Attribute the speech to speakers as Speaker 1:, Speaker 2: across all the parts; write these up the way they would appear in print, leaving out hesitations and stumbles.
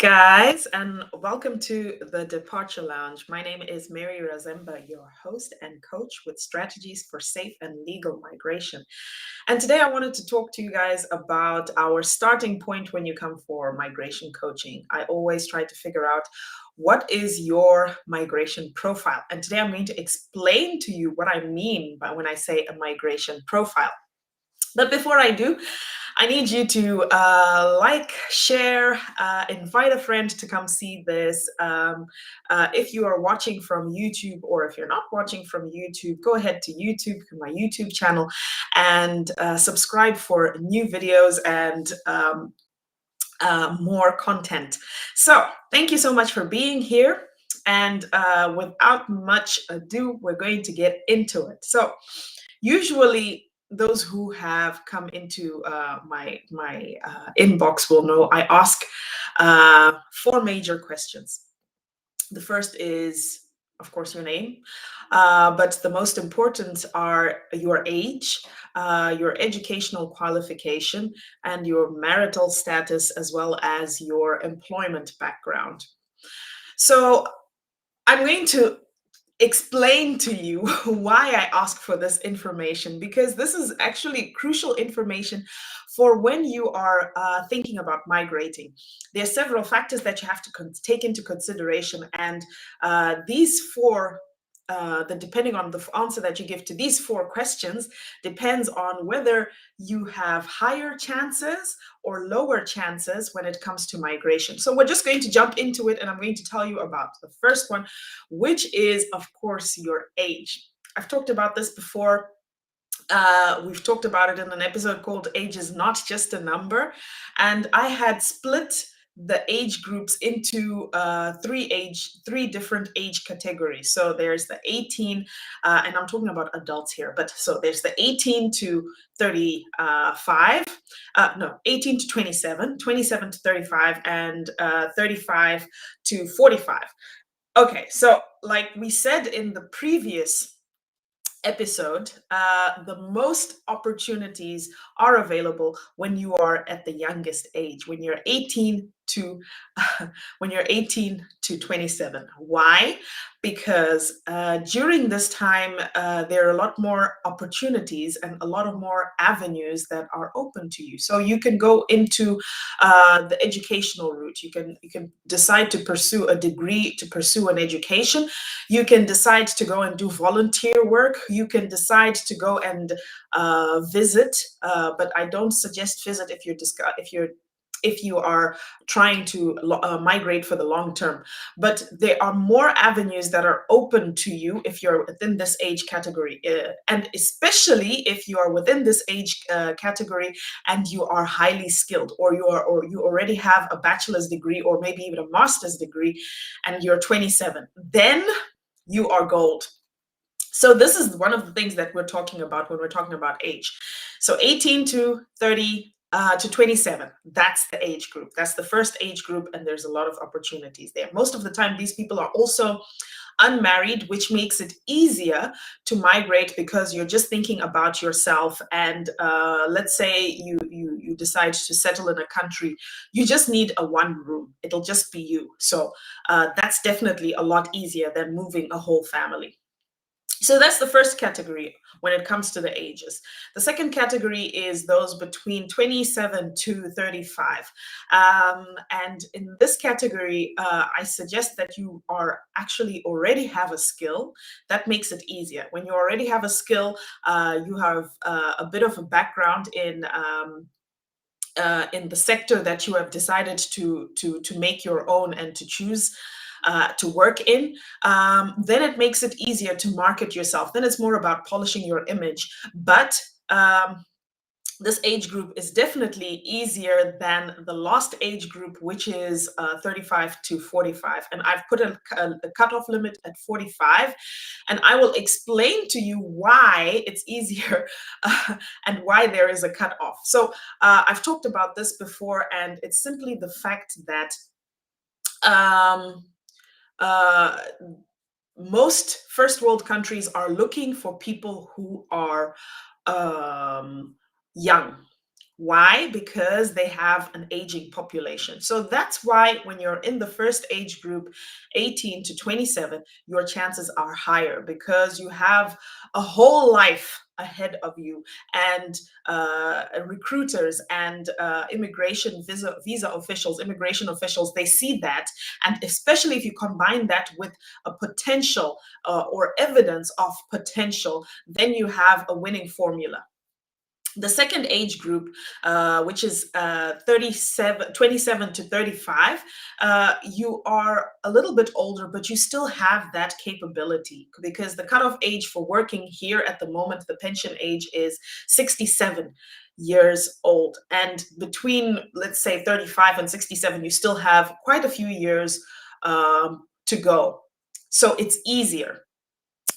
Speaker 1: guys, and welcome to the Departure Lounge. My name is Mary Razemba, your host and coach with strategies for safe and legal migration. And today I wanted to talk to you guys about our starting point when you come for migration coaching. I always try to figure out what is your migration profile. And today I'm going to explain to you what I mean by when I say a migration profile. But before I do, I need you to like, share, invite a friend to come see this. If you are watching from YouTube, or if you're not watching from YouTube, go ahead to YouTube, my YouTube channel, and subscribe for new videos and more content. So thank you so much for being here. And without much ado, we're going to get into it. So usually those who have come into my inbox will know I ask four major questions. The first is, of course, your name, but the most important are your age, your educational qualification, and your marital status, as well as your employment background. So I'm going to explain to you why I ask for this information, because this is actually crucial information for when you are thinking about migrating. There are several factors that you have to take into consideration, and these four, depending on the answer that you give to these four questions, depends on whether you have higher chances or lower chances when it comes to migration. So we're just going to jump into it, and I'm going to tell you about the first one, which is, of course, your age. I've talked about this before. We've talked about it in an episode called Age is Not Just a Number, and I had split the age groups into three different age categories. So there's the 18, and I'm talking about adults here, but so there's the 18 to 35, no, 18 to 27, 27 to 35, and 35 to 45. Okay, so like we said in the previous episode, the most opportunities are available when you are at the youngest age, when you're 18 to 27. Why? Because during this time, there are a lot more opportunities and a lot of more avenues that are open to you. So you can go into the educational route. You can decide to pursue a degree, to pursue an education. You can decide to go and do volunteer work. You can decide to go and visit, but I don't suggest visit if you are trying to migrate for the long term. But there are more avenues that are open to you if you're within this age category, and especially if you are within this age category and you are highly skilled, or you already have a bachelor's degree or maybe even a master's degree, and you're 27. Then you are gold. So this is one of the things that we're talking about when we're talking about age. So 18 to 30 to 27, that's the age group. That's the first age group, and there's a lot of opportunities there. Most of the time, these people are also unmarried, which makes it easier to migrate because you're just thinking about yourself. And let's say you decide to settle in a country, you just need a one room. It'll just be you. So that's definitely a lot easier than moving a whole family. So that's the first category when it comes to the ages. The second category is those between 27 to 35. And in this category, I suggest that you are actually already have a skill. That makes it easier. When you already have a skill, you have a bit of a background in the sector that you have decided to make your own and to choose to work in, then it makes it easier to market yourself. Then it's more about polishing your image. But this age group is definitely easier than the last age group, which is 35 to 45. And I've put a cutoff limit at 45. And I will explain to you why it's easier and why there is a cutoff. So I've talked about this before, and it's simply the fact that most first world countries are looking for people who are young. Why? Because they have an aging population. So that's why when you're in the first age group, 18 to 27, your chances are higher because you have a whole life ahead of you, and recruiters and immigration officials, they see that. And especially if you combine that with a potential or evidence of potential, then you have a winning formula. The second age group, which is 27 to 35, you are a little bit older, but you still have that capability, because the cutoff age for working here at the moment, the pension age, is 67 years old. And between, let's say, 35 and 67, you still have quite a few years to go. So it's easier.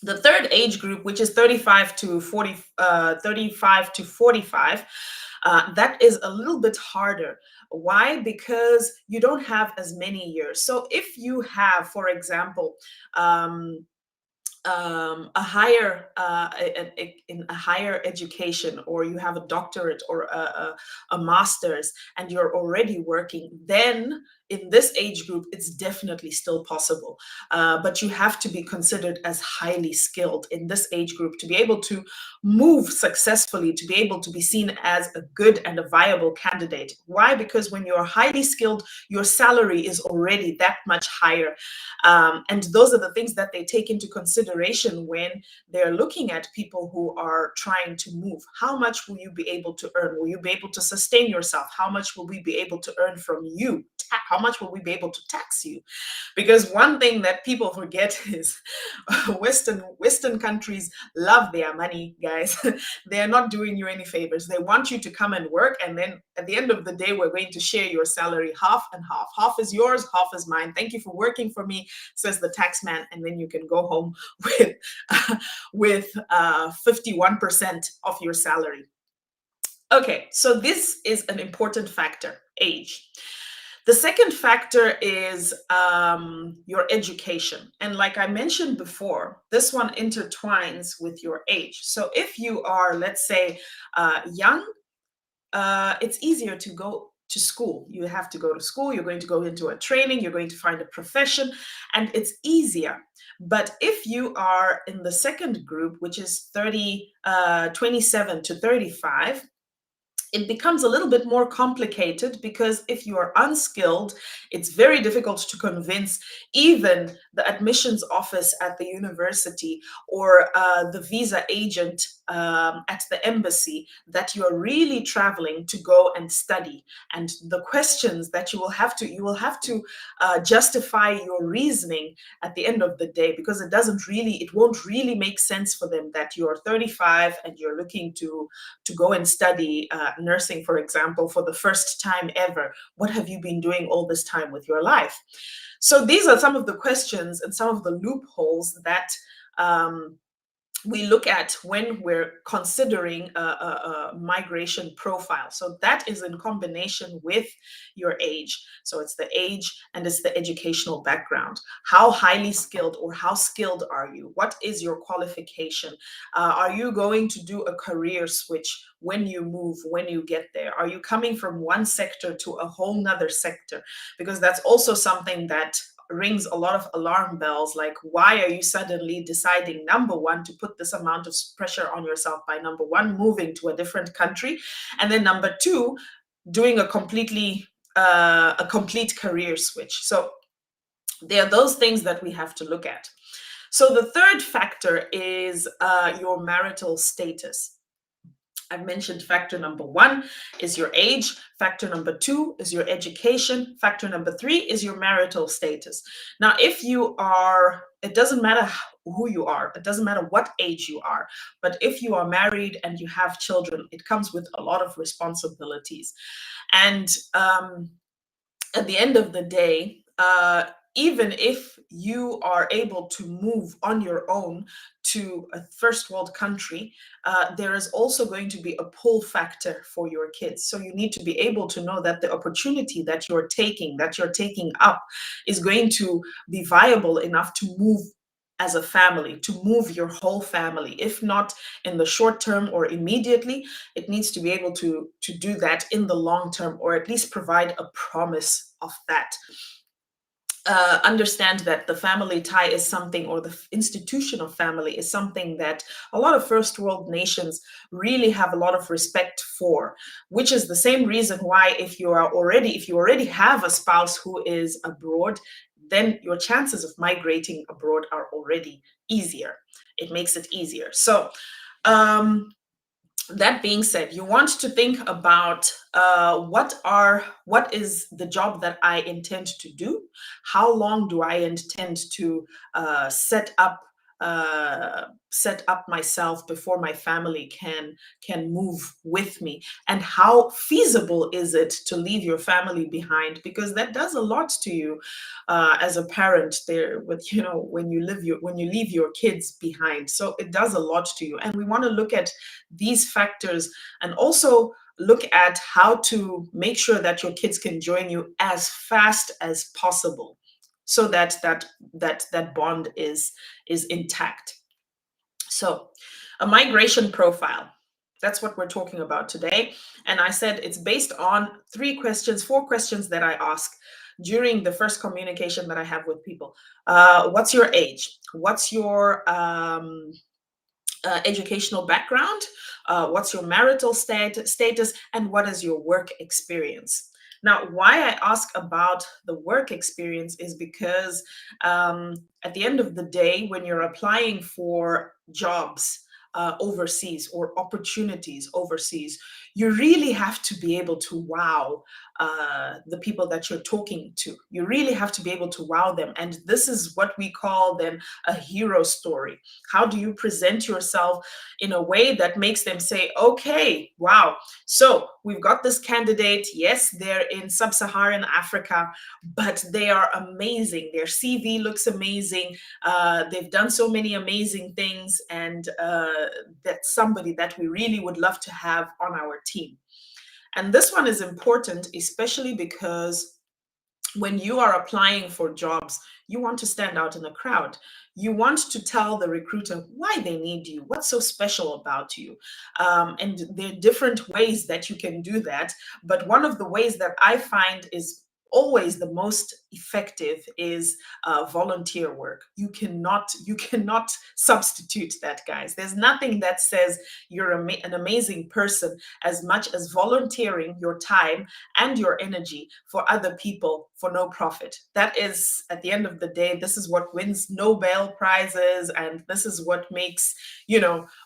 Speaker 1: The third age group, which is 35 to 45, that is a little bit harder. Why? Because you don't have as many years. So if you have, for example, a higher in a higher education, or you have a doctorate or a master's, and you're already working, then in this age group it's definitely still possible, but you have to be considered as highly skilled in this age group to be able to move successfully, to be able to be seen as a good and a viable candidate. Why? Because when you're highly skilled, your salary is already that much higher, and those are the things that they take into consideration when they're looking at people who are trying to move. How much will you be able to earn? Will you be able to sustain yourself? How much will we be able to earn from you? How much will we be able to tax you? Because one thing that people forget is Western countries love their money, guys. They are not doing you any favors. They want you to come and work, and then at the end of the day, we're going to share your salary half and half. Half is yours, half is mine. Thank you for working for me, says the tax man, and then you can go home with 51% of your salary. Okay, so this is an important factor, age. The second factor is your education. And like I mentioned before, this one intertwines with your age. So if you are, let's say, young, it's easier to go to school. You have to go to school, you're going to go into a training, you're going to find a profession, and it's easier. But if you are in the second group, which is 27 to 35, it becomes a little bit more complicated, because if you are unskilled, it's very difficult to convince even the admissions office at the university or the visa agent at the embassy that you're really traveling to go and study. And the questions that you will have to justify your reasoning at the end of the day, because it won't really make sense for them that you're 35 and you're looking to go and study nursing, for example, for the first time ever. What have you been doing all this time with your life? So these are some of the questions and some of the loopholes that we look at when we're considering a migration profile. So that is in combination with your age. So it's the age and it's the educational background. How highly skilled or how skilled are you? What is your qualification? Are you going to do a career switch when you move, when you get there? Are you coming from one sector to a whole nother sector? Because that's also something that rings a lot of alarm bells. Like, why are you suddenly deciding, number one, to put this amount of pressure on yourself by, number one, moving to a different country, and then number two, doing a complete career switch? So there are those things that we have to look at. So the third factor is your marital status. I've mentioned factor number one is your age. Factor number two is your education. Factor number three is your marital status. Now, if you are, it doesn't matter who you are, it doesn't matter what age you are, but if you are married and you have children, it comes with a lot of responsibilities. And at the end of the day, even if you are able to move on your own to a first world country, there is also going to be a pull factor for your kids. So you need to be able to know that the opportunity that you're taking up, is going to be viable enough to move as a family, to move your whole family, if not in the short term or immediately. It needs to be able to do that in the long term, or at least provide a promise of that. Understand that the family tie is something, or the institution of family is something that a lot of first world nations really have a lot of respect for, which is the same reason why if you already have a spouse who is abroad, then your chances of migrating abroad are already easier. It makes it easier. So um, that being said, you want to think about what is the job that I intend to do? How long do I intend to set up myself before my family can move with me? And how feasible is it to leave your family behind? Because that does a lot to you as a parent there, with when you leave your kids behind. So it does a lot to you, and we want to look at these factors, and also look at how to make sure that your kids can join you as fast as possible, so that that bond is intact. So a migration profile, that's what we're talking about today. And I said it's based on 4 questions that I ask during the first communication that I have with people. What's your age? What's your educational background? What's your marital status? And what is your work experience? Now, why I ask about the work experience is because at the end of the day, when you're applying for jobs overseas, or opportunities overseas, you really have to be able to wow the people that you're talking to. You really have to be able to wow them. And this is what we call then a hero story. How do you present yourself in a way that makes them say, okay, wow, so we've got this candidate. Yes, they're in sub-Saharan Africa, but they are amazing. Their CV looks amazing. They've done so many amazing things, and that's somebody that we really would love to have on our team. And this one is important, especially because when you are applying for jobs, you want to stand out in the crowd. You want to tell the recruiter why they need you, what's so special about you. And there are different ways that you can do that. But one of the ways that I find is always the most effective is volunteer work. You cannot substitute that, guys. There's nothing that says you're an amazing person as much as volunteering your time and your energy for other people for no profit. That is, at the end of the day, this is what wins Nobel Prizes, and this is what makes,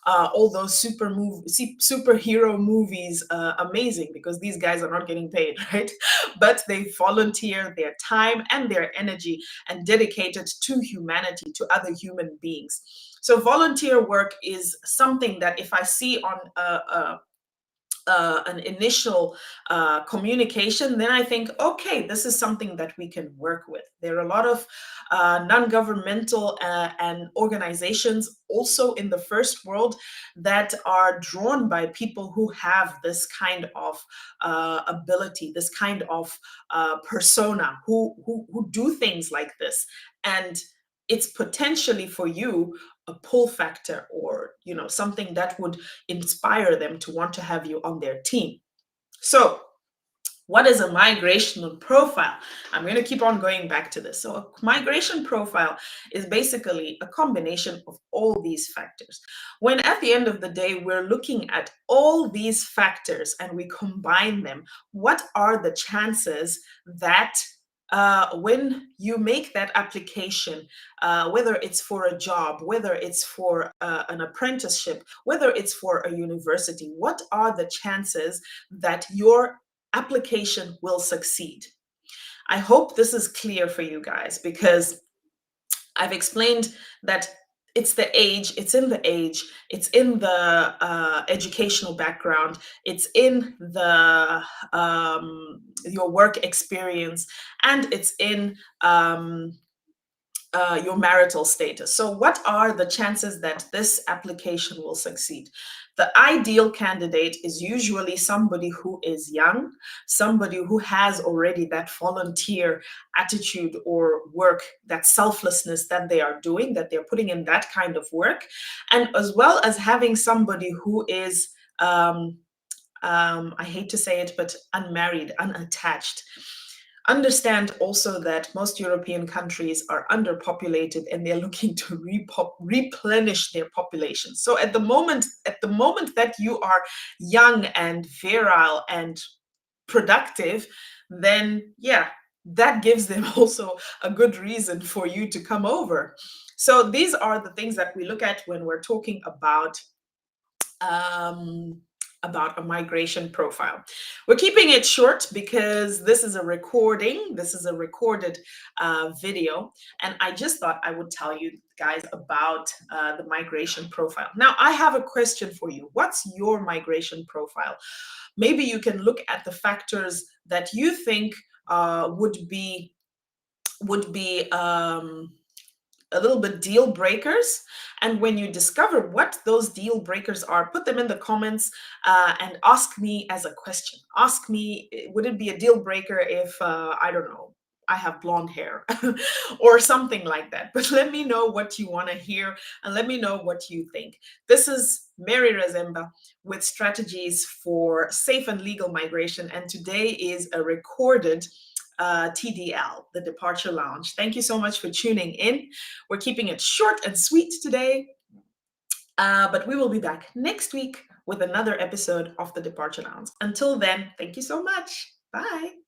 Speaker 1: all those superhero movies amazing, because these guys are not getting paid, right? But they volunteer their time and their energy and dedicate it to humanity, to other human beings. So volunteer work is something that if I see on an initial communication, then I think, okay, this is something that we can work with. There are a lot of non-governmental and organizations also in the first world that are drawn by people who have this kind of ability, this kind of persona, who do things like this. And it's potentially for you a pull factor, or something that would inspire them to want to have you on their team. So what is a migration profile? I'm going to keep on going back to this. So a migration profile is basically a combination of all these factors. When at the end of the day, we're looking at all these factors and we combine them, what are the chances that when you make that application, whether it's for a job, whether it's for an apprenticeship, whether it's for a university, what are the chances that your application will succeed? I hope this is clear for you guys, because I've explained that it's the age, it's in the age, it's in the educational background, it's in the your work experience, and it's in your marital status. So what are the chances that this application will succeed? The ideal candidate is usually somebody who is young, somebody who has already that volunteer attitude or work, that selflessness that they are doing, that they're putting in that kind of work, and as well as having somebody who is I hate to say it, but unmarried, unattached. Understand also that most European countries are underpopulated and they're looking to replenish their population. So at the moment that you are young and virile and productive, then yeah, that gives them also a good reason for you to come over. So these are the things that we look at when we're talking um, about a migration profile. We're keeping it short because this is a recording, this is a recorded video, and I just thought I would tell you guys about the migration profile. Now, I have a question for you. What's your migration profile? Maybe you can look at the factors that you think would be a little bit deal breakers. And when you discover what those deal breakers are, put them in the comments and ask me as a question. Ask me, would it be a deal breaker if, I don't know, I have blonde hair or something like that. But let me know what you want to hear and let me know what you think. This is Mary Razemba with strategies for safe and legal migration. And today is a recorded TDL, the Departure Lounge. Thank you so much for tuning in. We're keeping it short and sweet today, but we will be back next week with another episode of the Departure Lounge. Until then, thank you so much. Bye.